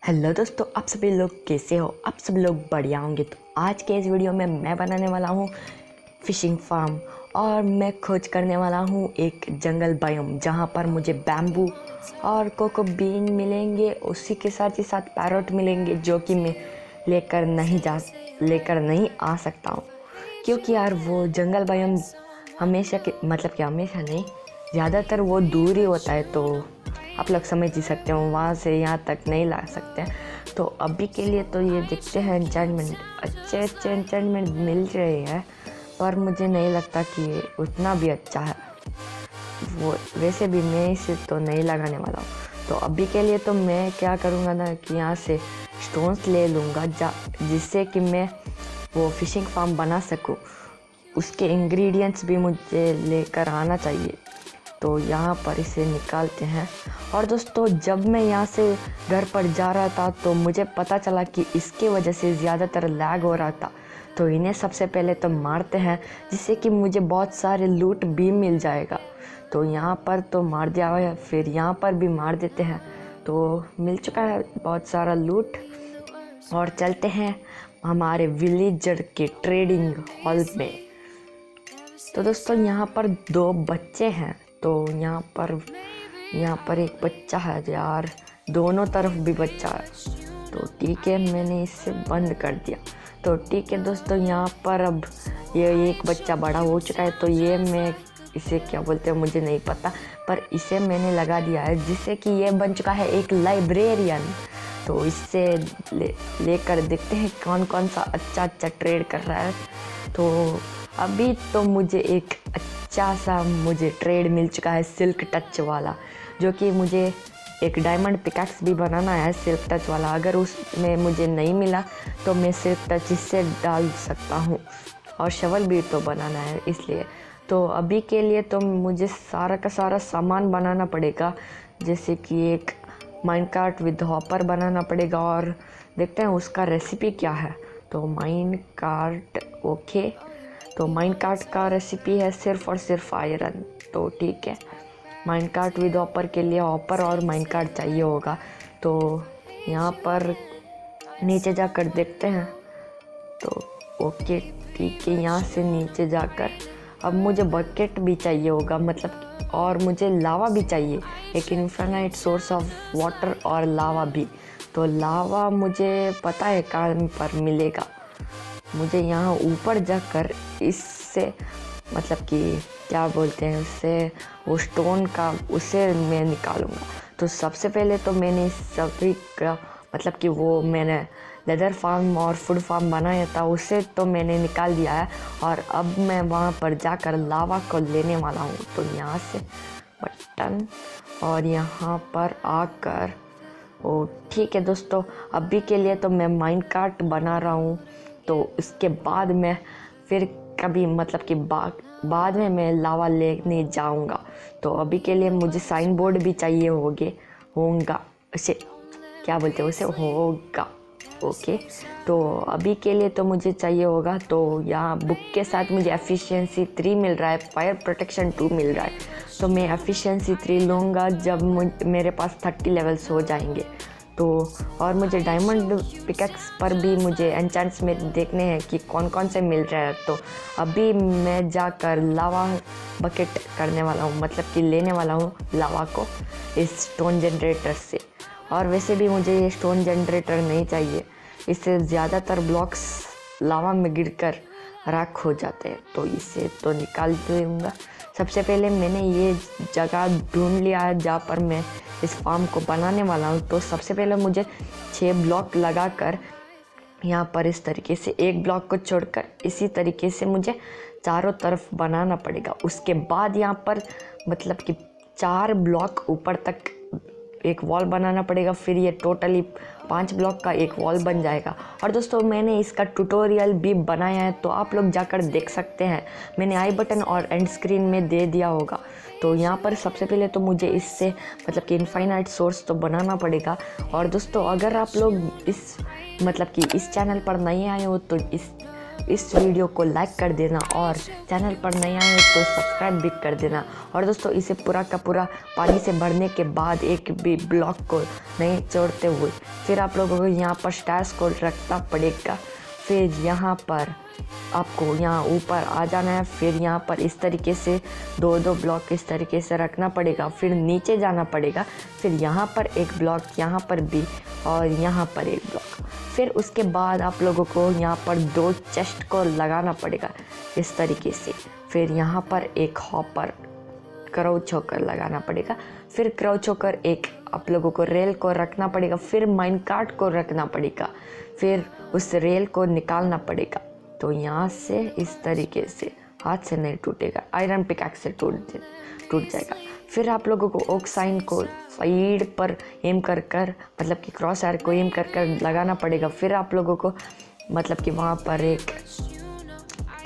Hello दोस्तों, आप सभी लोग कैसे हो? आप सभी लोग बढ़िया होंगे। तो आज के इस वीडियो में मैं बनाने वाला हूँ फिशिंग फार्म और मैं खोज करने वाला हूँ एक जंगल बायोम जहाँ पर मुझे बैम्बू और कोको बीन मिलेंगे। उसी के साथ ही साथ पैरोट मिलेंगे जो कि मैं लेकर नहीं आ सकता हूँ, क्योंकि यार वो जंगल बायोम हमेशा नहीं, ज़्यादातर वो दूर ही होता है। तो आप लोग समझ ही सकते हो, वहाँ से यहाँ तक नहीं ला सकते हैं। तो अभी के लिए तो ये देखते हैं, एन्चेंटमेंट अच्छे एन्चेंटमेंट मिल रहे हैं, पर मुझे नहीं लगता कि ये उतना भी अच्छा है। वो वैसे भी मैं इसे तो नहीं लगाने वाला हूँ। तो अभी के लिए तो मैं क्या करूँगा ना कि यहाँ से स्टोन्स ले लूँगा जिससे कि मैं वो फिशिंग फार्म बना सकूँ। उसके इंग्रेडिएंट्स भी मुझे लेकर आना चाहिए। तो यहाँ पर इसे निकालते हैं। और दोस्तों, जब मैं यहाँ से घर पर जा रहा था तो मुझे पता चला कि इसके वजह से ज़्यादातर लैग हो रहा था। तो इन्हें सबसे पहले तो मारते हैं जिससे कि मुझे बहुत सारे लूट भी मिल जाएगा। तो यहाँ पर तो मार दिया है, फिर यहाँ पर भी मार देते हैं। तो मिल चुका है बहुत सारा लूट। और चलते हैं हमारे विलेजर के ट्रेडिंग हॉल में। तो दोस्तों, यहाँ पर दो बच्चे हैं। तो यहाँ पर एक बच्चा है यार, दोनों तरफ भी बच्चा है। तो ठीक है, मैंने इसे बंद कर दिया। तो ठीक है दोस्तों, यहाँ पर अब ये एक बच्चा बड़ा हो चुका है। तो ये मैं इसे क्या बोलते हैं मुझे नहीं पता, पर इसे मैंने लगा दिया है जिससे कि ये बन चुका है एक लाइब्रेरियन। तो इससे लेकर देखते हैं कौन कौन सा अच्छा ट्रेड कर रहा है। तो अभी तो मुझे एक अच्छा सा ट्रेड मिल चुका है, सिल्क टच वाला, जो कि मुझे एक डायमंड पिकैक्स भी बनाना है सिल्क टच वाला। अगर उसमें मुझे नहीं मिला तो मैं सिल्क टच इससे डाल सकता हूँ, और शवल भी तो बनाना है इसलिए। तो अभी के लिए तो मुझे सारा का सारा सामान बनाना पड़ेगा, जैसे कि एक माइनकार्ट विद हॉपर बनाना पड़ेगा। और देखते हैं उसका रेसिपी क्या है। तो माइनकार्ट ओके, तो माइनकार्ट का रेसिपी है सिर्फ और सिर्फ आयरन। तो ठीक है, माइनकार्ट विद हॉपर के लिए हॉपर और माइनकार्ट चाहिए होगा। तो यहाँ पर नीचे जाकर देखते हैं। तो ओके ठीक है, यहाँ से नीचे जाकर अब मुझे बकेट भी चाहिए होगा, मतलब, और मुझे लावा भी चाहिए, एक इन्फिनाइट सोर्स ऑफ वाटर और लावा भी। तो लावा मुझे पता है कहाँ पर मिलेगा। मुझे यहाँ ऊपर जाकर इससे, मतलब कि क्या बोलते हैं उससे, वो स्टोन का, उसे मैं निकालूंगा। तो सबसे पहले तो मैंने सभी का, मतलब कि वो मैंने लेदर फार्म और फूड फार्म बनाया था, उसे तो मैंने निकाल दिया है। और अब मैं वहाँ पर जाकर लावा को लेने वाला हूँ। तो यहाँ से बटन, और यहाँ पर आकर, ओ ठीक है दोस्तों, अभी के लिए तो मैं माइनकार्ट बना रहा हूँ। तो उसके बाद मैं फिर कभी, मतलब कि बाद में मैं लावा लेने जाऊंगा। तो अभी के लिए मुझे साइन बोर्ड भी चाहिए होगा, उसे क्या बोलते हैं, उसे होगा ओके। तो अभी के लिए तो मुझे चाहिए होगा। तो यहाँ बुक के साथ मुझे एफिशिएंसी 3 मिल रहा है, फायर प्रोटेक्शन 2 मिल रहा है। तो मैं एफिशिएंसी 3 लूँगा जब मेरे पास 30 लेवल्स हो जाएंगे। तो और मुझे डायमंड पिकैक्स पर भी मुझे एन्चेंट्स में देखने हैं कि कौन कौन से मिल रहे हैं। तो अभी मैं जाकर लावा बकेट करने वाला हूँ, मतलब कि लेने वाला हूँ लावा को इस स्टोन जनरेटर से। और वैसे भी मुझे ये स्टोन जनरेटर नहीं चाहिए, इससे ज़्यादातर ब्लॉक्स लावा में गिरकर राख हो जाते हैं। तो इसे तो निकाल दूँगा। सबसे पहले मैंने ये जगह ढूंढ लिया है जहाँ पर मैं इस फार्म को बनाने वाला हूँ। तो सबसे पहले मुझे 6 ब्लॉक लगाकर यहाँ पर इस तरीके से, एक ब्लॉक को छोड़कर इसी तरीके से मुझे चारों तरफ बनाना पड़ेगा। उसके बाद यहाँ पर, मतलब कि 4 ब्लॉक ऊपर तक एक वॉल बनाना पड़ेगा। फिर ये टोटली 5 ब्लॉक का एक वॉल बन जाएगा। और दोस्तों, मैंने इसका ट्यूटोरियल भी बनाया है, तो आप लोग जाकर देख सकते हैं। मैंने आई बटन और एंड स्क्रीन में दे दिया होगा। तो यहाँ पर सबसे पहले तो मुझे इससे, मतलब कि इनफाइनाइट सोर्स तो बनाना पड़ेगा। और दोस्तों, अगर आप लोग इस चैनल पर नहीं आए हो तो इस वीडियो को लाइक कर देना और चैनल पर नया है तो सब्सक्राइब भी कर देना। और दोस्तों इसे पूरा का पूरा पानी से भरने के बाद एक भी ब्लॉक को नहीं छोड़ते हुए फिर आप लोगों को यहाँ पर स्टार्स को रखना पड़ेगा। फिर यहाँ पर आपको यहाँ ऊपर आ जाना है। फिर यहाँ पर इस तरीके से दो ब्लॉक इस तरीके से रखना पड़ेगा। फिर नीचे जाना पड़ेगा। फिर यहाँ पर एक ब्लॉक, यहाँ पर भी और यहाँ पर एक ब्लॉक। फिर उसके बाद आप लोगों को यहाँ पर 2 चेस्ट को लगाना पड़ेगा इस तरीके से। फिर यहाँ पर एक हॉपर क्राउच होकर लगाना पड़ेगा। फिर क्राउच होकर एक आप लोगों को रेल को रखना पड़ेगा। फिर माइन कार्ट को रखना पड़ेगा। फिर उस रेल को निकालना पड़ेगा। तो यहाँ से इस तरीके से हाथ से नहीं टूटेगा, आयरन पिकैक्स से टूट जाएगा। फिर आप लोगों को ओक साइन को साइड पर एम कर मतलब कि क्रॉस आयर को एम कर लगाना पड़ेगा। फिर आप लोगों को मतलब कि वहाँ पर एक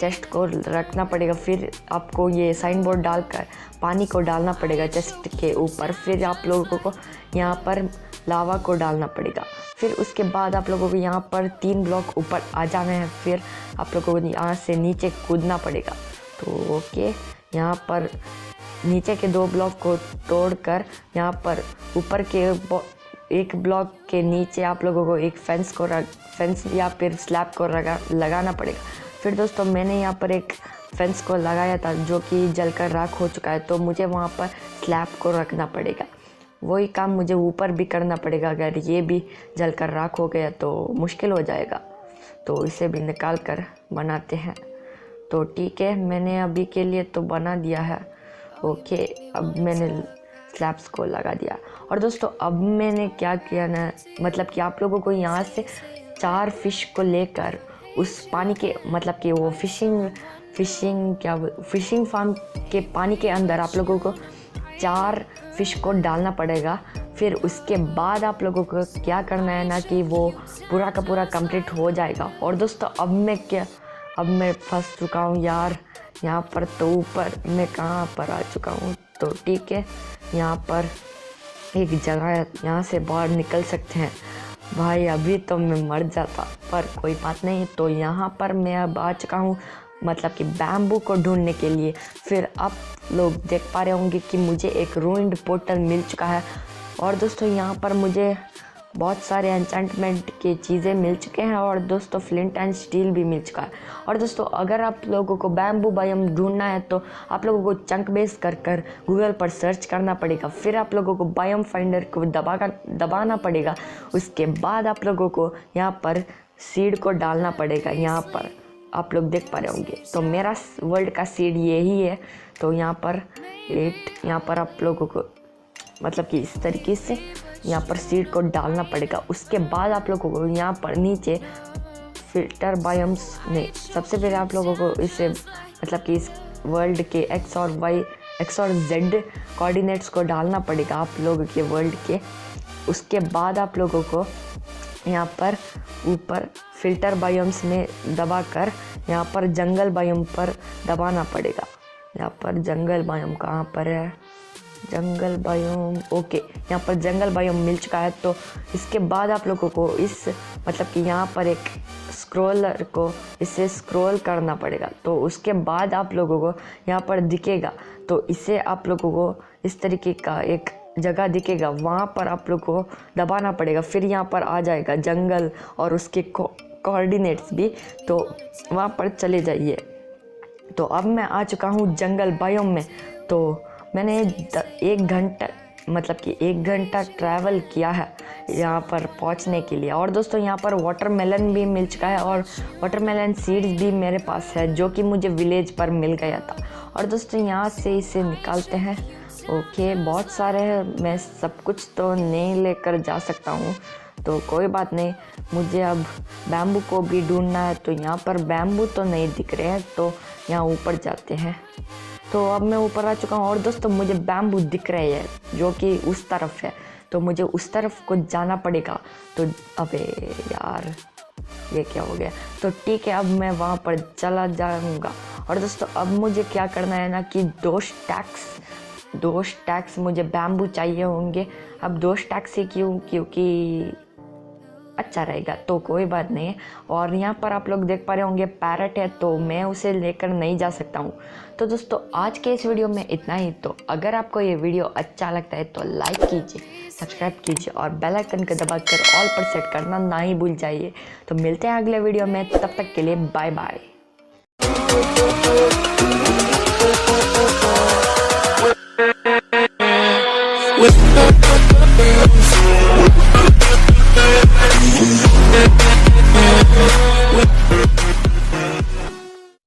चेस्ट को रखना पड़ेगा। फिर आपको ये साइन बोर्ड डालकर पानी को डालना पड़ेगा चेस्ट के ऊपर। फिर आप लोगों को यहाँ पर लावा को डालना पड़ेगा। फिर उसके बाद आप लोगों को यहाँ पर 3 ब्लॉक ऊपर आ जाना है। फिर आप लोगों को यहाँ से नीचे कूदना पड़ेगा। तो ओके, यहाँ पर नीचे के 2 ब्लॉक को तोड़कर यहाँ पर ऊपर के एक ब्लॉक के नीचे आप लोगों को एक फेंस या फिर स्लैब को लगाना पड़ेगा। फिर दोस्तों मैंने यहाँ पर एक फेंस को लगाया था जो कि जलकर राख हो चुका है, तो मुझे वहाँ पर स्लैब को रखना पड़ेगा। वही काम मुझे ऊपर भी करना पड़ेगा। अगर ये भी जलकर राख हो गया तो मुश्किल हो जाएगा, तो इसे भी निकाल कर बनाते हैं। तो ठीक है, मैंने अभी के लिए तो बना दिया है। ओके, अब मैंने स्लैब्स को लगा दिया। और दोस्तों अब मैंने क्या किया ना, मतलब कि आप लोगों को यहाँ से 4 फिश को लेकर उस पानी के मतलब कि वो फिशिंग फार्म के पानी के अंदर आप लोगों को 4 फिश को डालना पड़ेगा। फिर उसके बाद आप लोगों को क्या करना है ना कि वो पूरा का पूरा कंप्लीट हो जाएगा। और दोस्तों अब मैं फंस चुका हूँ यार, यहाँ पर तो ऊपर मैं कहाँ पर आ चुका हूँ। तो ठीक है, यहाँ पर एक जगह है, यहाँ से बाहर निकल सकते हैं। भाई अभी तो मैं मर जाता, पर कोई बात नहीं। तो यहाँ पर मैं अब आ चुका हूँ मतलब कि बैम्बू को ढूंढने के लिए। फिर आप लोग देख पा रहे होंगे कि मुझे एक रूइंड पोर्टल मिल चुका है। और दोस्तों यहाँ पर मुझे बहुत सारे एन्चेंटमेंट की चीज़ें मिल चुके हैं और दोस्तों फ्लिंट एंड स्टील भी मिल चुका है। और दोस्तों अगर आप लोगों को बैम्बू बायोम ढूंढना है तो आप लोगों को चंक बेस कर गूगल पर सर्च करना पड़ेगा। फिर आप लोगों को बायोम फाइंडर को दबाना पड़ेगा। उसके बाद आप लोगों को यहाँ पर सीड को डालना पड़ेगा। यहाँ पर आप लोग देख पा रहे होंगे, तो मेरा वर्ल्ड का सीड यही है। तो यहाँ पर आप लोगों को मतलब कि इस तरीके से यहाँ पर सीड को डालना पड़ेगा। उसके बाद आप लोगों को यहाँ पर नीचे फिल्टर बायोम्स में सबसे पहले आप लोगों को इसे मतलब कि इस वर्ल्ड के एक्स और जेड कोऑर्डिनेट्स को डालना पड़ेगा आप लोगों के वर्ल्ड के। उसके बाद आप लोगों को यहाँ पर ऊपर फिल्टर बायोम्स में दबाकर यहाँ पर जंगल बायोम पर दबाना पड़ेगा। यहाँ पर जंगल बायोम कहाँ पर है, जंगल बायोम, ओके, यहाँ पर जंगल बायोम मिल चुका है। तो इसके बाद आप लोगों को इस मतलब कि यहाँ पर एक स्क्रॉलर को इसे स्क्रॉल करना पड़ेगा। तो उसके बाद आप लोगों को यहाँ पर दिखेगा, तो इसे आप लोगों को इस तरीके का एक जगह दिखेगा, वहाँ पर आप लोगों को दबाना पड़ेगा। फिर यहाँ पर आ जाएगा जंगल और उसके कोऑर्डिनेट्स भी, तो वहाँ पर चले जाइए। तो अब मैं आ चुका हूँ जंगल बायोम में। तो मैंने 1 घंटा ट्रैवल किया है यहाँ पर पहुँचने के लिए। और दोस्तों यहाँ पर वाटरमेलन भी मिल चुका है और वाटरमेलन सीड्स भी मेरे पास है जो कि मुझे विलेज पर मिल गया था। और दोस्तों यहाँ से इसे निकालते हैं। ओके, बहुत सारे हैं, मैं सब कुछ तो नहीं लेकर जा सकता हूँ, तो कोई बात नहीं। मुझे अब बैम्बू को भी ढूंढना है। तो यहाँ पर बैम्बू तो नहीं दिख रहे हैं, तो यहाँ ऊपर जाते हैं। तो अब मैं ऊपर आ चुका हूँ और दोस्तों मुझे बैम्बू दिख रहे हैं जो कि उस तरफ है, तो मुझे उस तरफ को जाना पड़ेगा। तो अबे यार ये क्या हो गया। तो ठीक है, अब मैं वहाँ पर चला जाऊँगा। और दोस्तों अब मुझे क्या करना है ना कि 2 स्टैक्स मुझे बैम्बू चाहिए होंगे। अब 2 स्टैक्स से क्यों, क्योंकि अच्छा रहेगा, तो कोई बात नहीं है। और यहाँ पर आप लोग देख पा रहे होंगे पैरट है, तो मैं उसे लेकर नहीं जा सकता हूँ। तो दोस्तों आज के इस वीडियो में इतना ही। तो अगर आपको ये वीडियो अच्छा लगता है तो लाइक कीजिए, सब्सक्राइब कीजिए और बेल आइकन को दबाकर ऑल पर सेट करना ना ही भूल जाइए। तो मिलते हैं अगले वीडियो में, तब तक के लिए बाय बाय।